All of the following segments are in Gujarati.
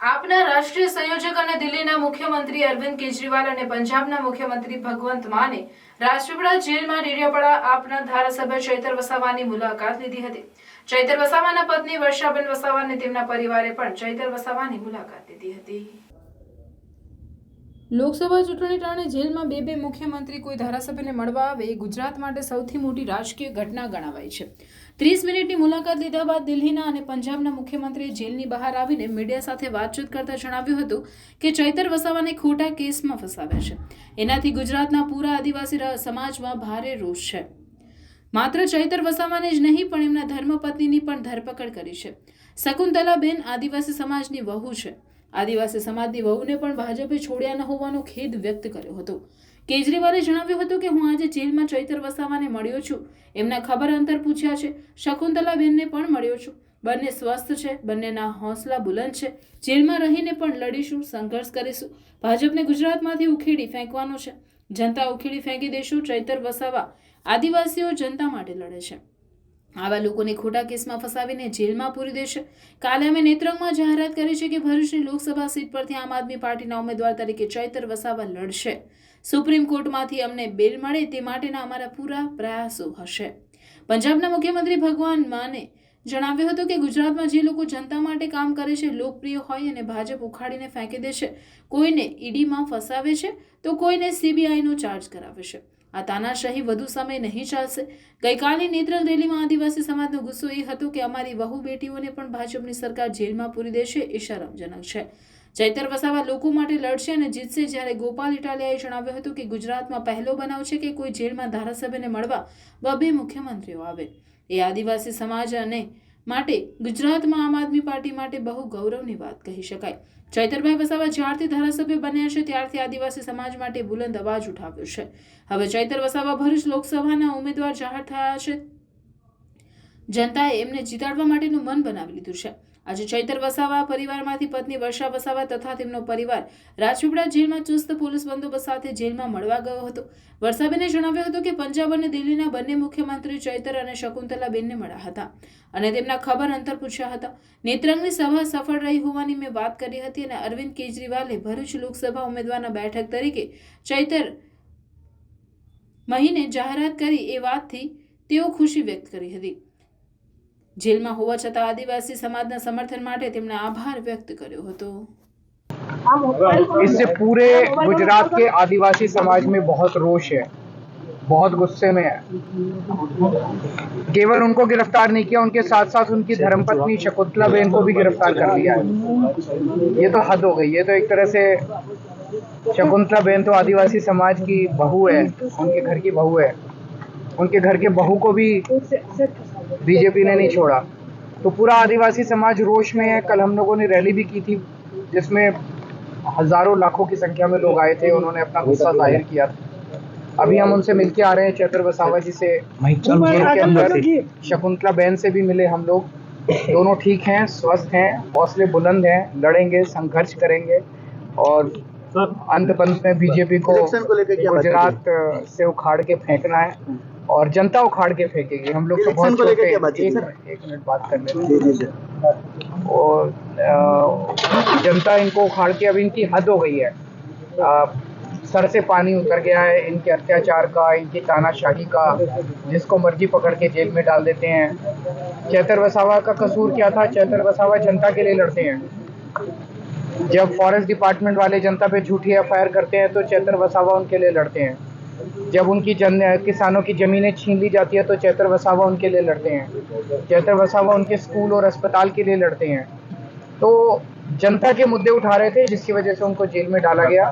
આપના રાષ્ટ્રીય સંયોજક અને દિલ્હીના મુખ્યમંત્રી અરવિંદ કેજરીવાલ અને પંજાબના મુખ્યમંત્રી ભગવંત માને રાજપીપળા જેલમાં ડેડિયાપાડા આપના ધારાસભ્ય ચૈતર વસાવાની મુલાકાત લીધી હતી। ચૈતર વસાવાના પત્ની વર્ષાબેન વસાવા અને તેમના પરિવારે પણ ચૈતર વસાવાની મુલાકાત લીધી હતી। લોકસભા ચૂંટણી ટાણે જેલમાં બે મુખ્યમંત્રી કોઈ ધારાસભ્યને મળવા આવે એ ગુજરાત માટે સૌથી મોટી રાજકીય ઘટના ગણાવાય છે। 30 મિનિટની મુલાકાત લીધા બાદ દિલ્હીના અને પંજાબના મુખ્યમંત્રીએ જેલની બહાર આવીને મીડિયા સાથે વાતચીત કરતા જણાવ્યું હતું કે ચૈતર વસાવાને ખોટા કેસમાં ફસાવ્યા છે। એનાથી ગુજરાતના પૂરા આદિવાસી સમાજમાં ભારે રોષ છે। માત્ર ચૈતર વસાવાને જ નહીં પણ એમના ધર્મપત્નીની પણ ધરપકડ કરી છે। શકુંતલાબેન આદિવાસી સમાજની વહુ છે। આદિવાસી સમાજની વહુને પણ ભાજપે છોડ્યા ન હોવાનો ખેદ વ્યક્ત કર્યો હતો। કેજરીવાલે જણાવ્યું હતું કે હું આજે જેલમાં ચૈતર વસાવાને મળ્યો છું, એમના ખબર અંતર પૂછ્યા છે, શકુંતલાબેનને પણ મળ્યો છું। બંને સ્વસ્થ છે, બંનેના હોંસલા બુલંદ છે। જેલમાં રહીને પણ લડીશું, સંઘર્ષ કરીશું। ભાજપને ગુજરાતમાંથી ઉખેડી ફેંકવાનો છે, જનતા ઉખેડી ફેંકી દેશું। ચૈતર વસાવા આદિવાસીઓ જનતા માટે લડે છે, આવા લોકોને ખોટા કેસમાં ફસાવીને જેલમાં પૂરી દેશે। કાલે અમે નેત્રંગમાં જાહેરાત કરી છે કે ભરૂચની લોકસભા સીટ પરથી આમ આદમી પાર્ટીના ઉમેદવાર તરીકે ચૈતર વસાવા લડશે। સુપ્રીમ કોર્ટમાંથી અમને બેલ મળે તે માટેના અમારા પૂરા પ્રયાસો હશે। પંજાબના મુખ્યમંત્રી ભગવાન માને જણાવ્યું હતું કે ગુજરાતમાં જે લોકો જનતા માટે કામ કરે છે, લોકપ્રિય હોય અને ભાજપ ઉખાડીને ફેંકી દેશે, કોઈને ઈડીમાં ફસાવે છે તો કોઈને સીબીઆઈનો ચાર્જ કરાવે છે। આ તાનાશાહી વધુ સમય નહીં ચાલશે। ગઈકાલની નેત્રંગ રેલીમાં આદિવાસી સમાજનો ગુસ્સો એ હતો કે અમારી વહુ બેટીઓને પણ ભાજપની સરકાર જેલમાં પૂરી દેશે એ શરમજનક છે। ચૈતર વસાવા લોકો માટે લડશે અને જીતશે। જ્યારે ગોપાલ ઇટાલિયાએ જણાવ્યું હતું કે ગુજરાતમાં પહેલો બનાવ છે કે કોઈ જેલમાં ધારાસભ્યને મળવા બે મુખ્યમંત્રીઓ આવે। એ આદિવાસી સમાજ અને માટે ગુજરાતમાં આમ આદમી પાર્ટી માટે બહુ ગૌરવની વાત કહી શકાય। ચૈતરભાઈ વસાવા જ્યારથી ધારાસભ્ય બન્યા છે ત્યારથી આદિવાસી સમાજ માટે બુલંદ અવાજ ઉઠાવ્યો છે। હવે ચૈતર વસાવા ભરૂચ લોકસભાના ઉમેદવાર જાહેર થયા છે। જનતાએ એમને જીતાડવા માટેનું મન બનાવી લીધું છે। આજે ચૈતર વસાવા પરિવારમાંથી પત્ની વર્ષા વસાવા તથા તેમનો પરિવાર રાજપીપળા જેલમાં ચુસ્ત પોલીસ બંદોબસ્ત સાથે જેલમાં મળવા ગયો હતો। વર્ષાબેને જણાવ્યું હતું કે પંજાબ અને દિલ્હીના બંને મુખ્યમંત્રી ચૈતર અને શકુંતલાબેનને મળ્યા હતા અને તેમના ખબર અંતર પૂછ્યા હતા। નેત્રંગની સભા સફળ રહી હોવાની મેં વાત કરી હતી અને અરવિંદ કેજરીવાલે ભરૂચ લોકસભા ઉમેદવારના બેઠક તરીકે ચૈતર મહિને જાહેરાત કરી એ વાતથી તેઓ ખુશી વ્યક્ત કરી હતી। જેલમાં હોવા છતાં આદિવાસી સમાજના સમર્થન માટે તેમણે આભાર व्यक्त કર્યો હતો। इससे पूरे गुजरात के आदिवासी समाज में बहुत रोष है, बहुत गुस्से में है। केवल उनको गिरफ्तार नहीं किया, उनके साथ साथ उनकी धर्मपत्नी शकुंतलाबेन को भी गिरफ्तार कर लिया है। ये तो हद हो गई। ये तो एक तरह से शकुंतलाबेन तो आदिवासी समाज की बहू है, उनके घर की बहू है। उनके घर के बहू को भी बीजेपी ने नहीं छोड़ा, तो पूरा आदिवासी समाज रोष में है। कल हम लोगों ने रैली भी की थी जिसमें हजारों लाखों की संख्या में लोग आए थे, उन्होंने अपना गुस्सा जाहिर किया। अभी हम उनसे मिलके आ रहे हैं, चैतर वसावा जी से जेल के अंदर शकुंतलाबेन से भी मिले हम लोग। दोनों ठीक हैं, स्वस्थ हैं, हौसले बुलंद हैं, लड़ेंगे, संघर्ष करेंगे और अंत पंत में बीजेपी को गुजरात से उखाड़ के फेंकना है और जनता उखाड़ के फेंकेगी। हम लोग तो बहुत छोटे हैं, एक मिनट बात कर लेते हैं। और जनता इनको उखाड़ के, अब इनकी हद हो गई है। सर से पानी उतर गया है इनके अत्याचार का, इनकी तानाशाही का। जिसको मर्जी पकड़ के जेल में डाल देते हैं। चैतर वसावा का कसूर क्या था? चैतर वसावा जनता के लिए लड़ते हैं। जब फॉरेस्ट डिपार्टमेंट वाले जनता पे झूठी एफआईआर करते हैं तो चैतर वसावा उनके लिए लड़ते हैं। जब उनकी किसानों की ज़मीनें छीन ली जाती है तो चैतर वसावा उनके लिए लड़ते हैं। चैतर वसावा उनके स्कूल और अस्पताल के लिए लड़ते हैं। तो जनता के मुद्दे उठा रहे थे जिसकी वजह से उनको जेल में डाला गया।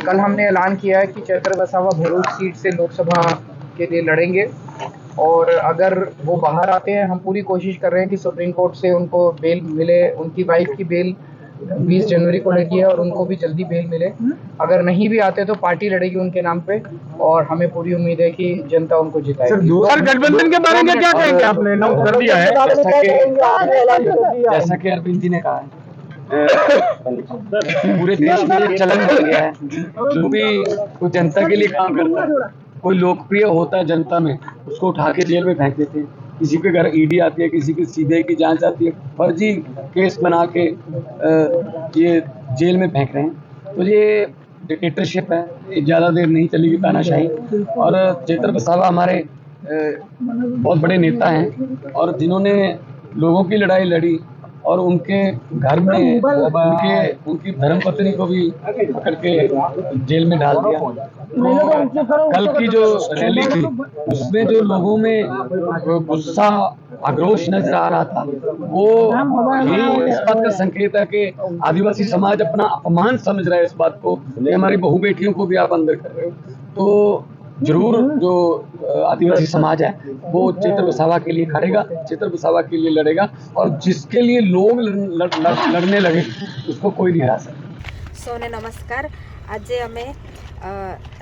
कल हमने ऐलान किया है कि चैतर वसावा भरूच सीट से लोकसभा के लिए लड़ेंगे और अगर वो बाहर आते हैं, हम पूरी कोशिश कर रहे हैं कि सुप्रीम कोर्ट से उनको बेल मिले। उनकी वाइफ की बेल 20 जनवरी को लगी है और उनको भी जल्दी बेल मिले। अगर नहीं भी आते तो पार्टी लड़ेगी उनके नाम पे और हमें पूरी उम्मीद है कि जनता उनको जिताएगी। सर, गठबंधन के बारे में क्या कहेंगे? आपने अनाउंस कर दिया है, जैसा कि अरविंद जी ने कहा है, पूरे देश में एक चलन बन गया है। जो भी कोई जनता के लिए काम करता है, कोई लोकप्रिय होता है जनता में, उसको उठा के जेल में फेंक देते हैं। किसी के घर ईडी आती है, किसी की सीबीआई की जांच आती है, फर्जी केस बना के ये जेल में फेंक रहे हैं। तो ये डिक्टेटरशिप है, ये ज़्यादा देर नहीं चलेगी तानाशाही। और चेतर वसावा हमारे बहुत बड़े नेता हैं और जिन्होंने लोगों की लड़ाई लड़ी और उनके घर में उनकी धर्मपत्नी को भी पकड़ के जेल में डाल दिया। तो कल की जो रैली थी उसमें जो लोगों में गुस्सा आक्रोश नजर आ रहा था, वो यही इस बात का संकेत है कि आदिवासी समाज अपना अपमान समझ रहा है इस बात को कि हमारी बहू बेटियों को भी आप अंदर कर रहे हो। तो जरूर जो आदिवासी समाज है वो चेतर वसावा के लिए खड़ेगा, चेतर वसावा के लिए लड़ेगा और जिसके लिए लोग लड़ने लगे उसको कोई नहीं हरा सकता। સૌને નમસ્કાર। આજે અમે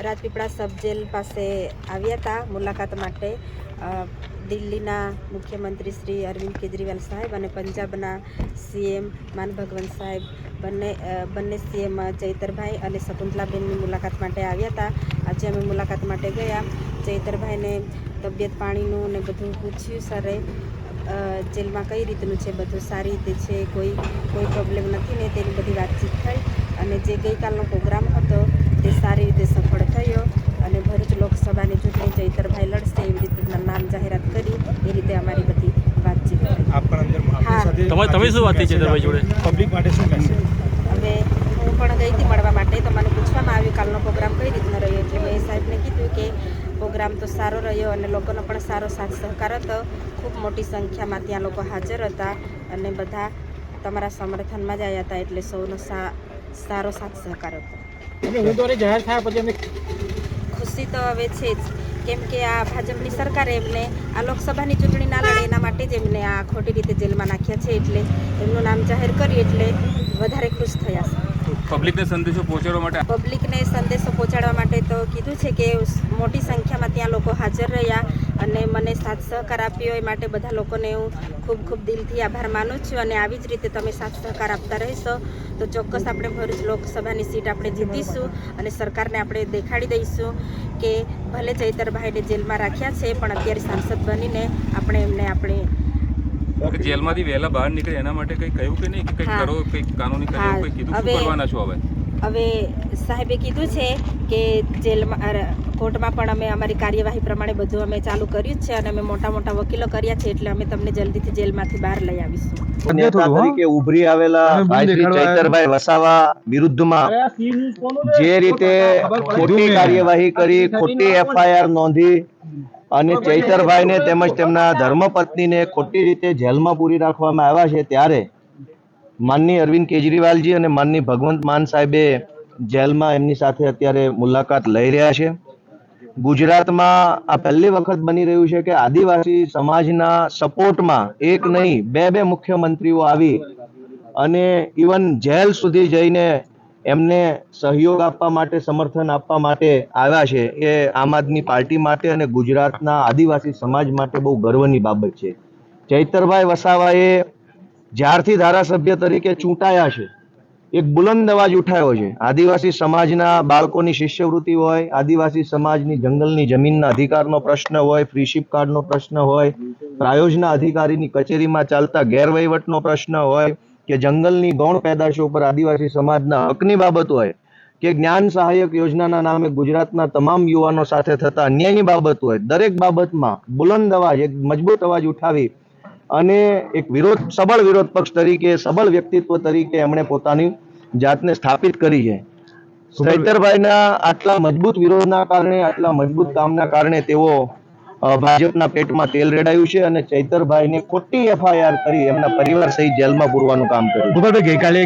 રાજપીપળા સબ જેલ પાસે આવ્યા હતા મુલાકાત માટે। દિલ્હીના મુખ્યમંત્રી શ્રી અરવિંદ કેજરીવાલ સાહેબ અને પંજાબના સીએમ માન ભગવંત સાહેબ બંને સીએમ ચૈતરભાઈ અને શકુંતલાબેનની મુલાકાત માટે આવ્યા હતા। આજે અમે મુલાકાત માટે ગયા। ચૈતરભાઈને તબિયત પાણીનું ને બધું પૂછ્યું સરે જેલમાં કઈ રીતનું છે, બધું સારી રીતે છે, કોઈ પ્રોબ્લેમ નથી ને તેની બધી વાતચીત થઈ અને જે ગઈકાલનો પ્રોગ્રામ હતો તે સારી રીતે સફળ થયો અને ભરૂચ લોકસભાની ચૂંટણી ચૈતરભાઈ લડશે એવી રીતે નામ જાહેરાત કરી એ રીતે અમારી બધી વાતચીત થઈ। તમે શું વાત થઈ ચેતરભાઈ જોડે? પબ્લિક માટે શું કહેશે? હવે હું પણ ગઈ હતી મળવા માટે, તો મને પૂછવામાં આવ્યું કાલનો પ્રોગ્રામ કઈ રીતનો રહ્યો, એટલે મેં સાહેબને કીધું કે પ્રોગ્રામ તો સારો રહ્યો અને લોકોનો પણ સારો સાથ સહકાર હતો। ખૂબ મોટી સંખ્યામાં ત્યાં લોકો હાજર હતા અને બધા તમારા સમર્થનમાં જ આવ્યા હતા, એટલે સૌનો સારો સાથ સહકાર હતો। ઉમેદવારી જાહેર થયા પછી અમે ખુશી તો હવે છે જ, કેમ કે આ ભાજપની સરકારે એમને આ લોકસભાની ચૂંટણી ના લડે એના માટે જ એમને આ ખોટી રીતે જેલમાં નાખ્યા છે, એટલે એમનું નામ જાહેર કર્યું એટલે વધારે ખુશ થયા છે। પબ્લિકને સંદેશો પહોંચાડવા માટે પબ્લિકને સંદેશો પહોંચાડવા માટે તો કીધું છે કે મોટી સંખ્યામાં ત્યાં લોકો હાજર રહ્યા અને મને સાથ સહકાર આપ્યો એ માટે બધા લોકોને હું ખૂબ ખૂબ દિલથી આભાર માનું છું અને આવી જ રીતે તમે સાથ સહકાર આપતા રહેશો તો ચોક્કસ આપણે ભરૂચ લોકસભાની સીટ આપણે જીતીશું અને સરકારને આપણે દેખાડી દઈશું કે ભલે ચૈતરભાઈને જેલમાં રાખ્યા છે પણ અત્યારે સાંસદ બનીને આપણે એમને આપણે જેલમાંથી વહેલા બહાર નીકળે એના માટે કંઈ કહ્યું કે નહીં, કે કંઈક કરો, કંઈક કાનૂની કરે એવું કંઈ કીધું? શું કરવાના છો હવે? હવે સાહેબે કીધું છે કે જેલમાં કોર્ટમાં પણ અમે અમારી કાર્યવાહી પ્રમાણે બધું અમે ચાલુ કર્યું જ છે અને અમે મોટા મોટા વકીલો કર્યા છે, એટલે અમે તમને જલ્દીથી જેલમાંથી બહાર લઈ આવીશું। નેતા તરીકે ઉભરી આવેલા ભાઈ શ્રી ચૈતરભાઈ વસાવા વિરુદ્ધમાં જે રીતે ખોટી કાર્યવાહી કરી, ખોટી એફઆઈઆર નોંધી અને ચૈતરભાઈને તેમજ તેમના ધર્મપત્નીને ખોટી રીતે જેલમાં પૂરી રાખવામાં આવ્યા છે, ત્યારે માનનીય અરવિંદ કેજરીવાલજી અને માનનીય ભગવંત માન સાહેબે જેલમાં એમની સાથે અત્યારે મુલાકાત લઈ રહ્યા છે। ગુજરાતમાં આ પહેલી વખત બની રહ્યું છે કે આદિવાસી સમાજના સપોર્ટમાં એક નહીં બે મુખ્યમંત્રીઓ આવી અને ઇવન જેલ સુધી જઈને એમને સહયોગ આપવા માટે, સમર્થન આપવા માટે આવ્યા છે। એ આમ આદમી પાર્ટી માટે અને ગુજરાતના આદિવાસી સમાજ માટે બહુ ગર્વની બાબત છે। ચૈતરભાઈ વસાવાએ જ્યારથી ધારાસભ્ય તરીકે ચૂંટાયા છે એક બુલંદ અવાજ ઉઠાવ્યો છે। આદિવાસી સમાજના બાળકોની શિષ્યવૃત્તિ હોય, આદિવાસી સમાજની જંગલની જમીનના અધિકારનો પ્રશ્ન હોય, ફ્રીશીપ કાર્ડનો પ્રશ્ન હોય, પ્રાયોજના અધિકારીની કચેરીમાં ચાલતા ગેરવહીવટનો પ્રશ્ન હોય કે જંગલની ગૌણ પેદાશો પર આદિવાસી સમાજના હકની બાબત હોય કે જ્ઞાન સહાયક યોજનાના નામે ગુજરાતના તમામ યુવાનો સાથે થતા અન્યાયની બાબત હોય, દરેક બાબતમાં બુલંદ અવાજ, એક મજબૂત અવાજ ઉઠાવી અને એક સબળ વિરોધ પક્ષ તરીકે, સબળ વ્યક્તિત્વ તરીકે એમણે પોતાની જાતને સ્થાપિત કરી છે। ચૈતરભાઈના આટલા મજબૂત વિરોધના કારણે, આટલા મજબૂત કામના કારણે તેઓ ભાજપના પેટમાં તેલ રેડાયું છે અને ચૈતરભાઈને ખોટી એફઆઈઆર કરી એમના પરિવાર સહિત જેલમાં પૂરવાનું કામ કર્યું। ગઈકાલે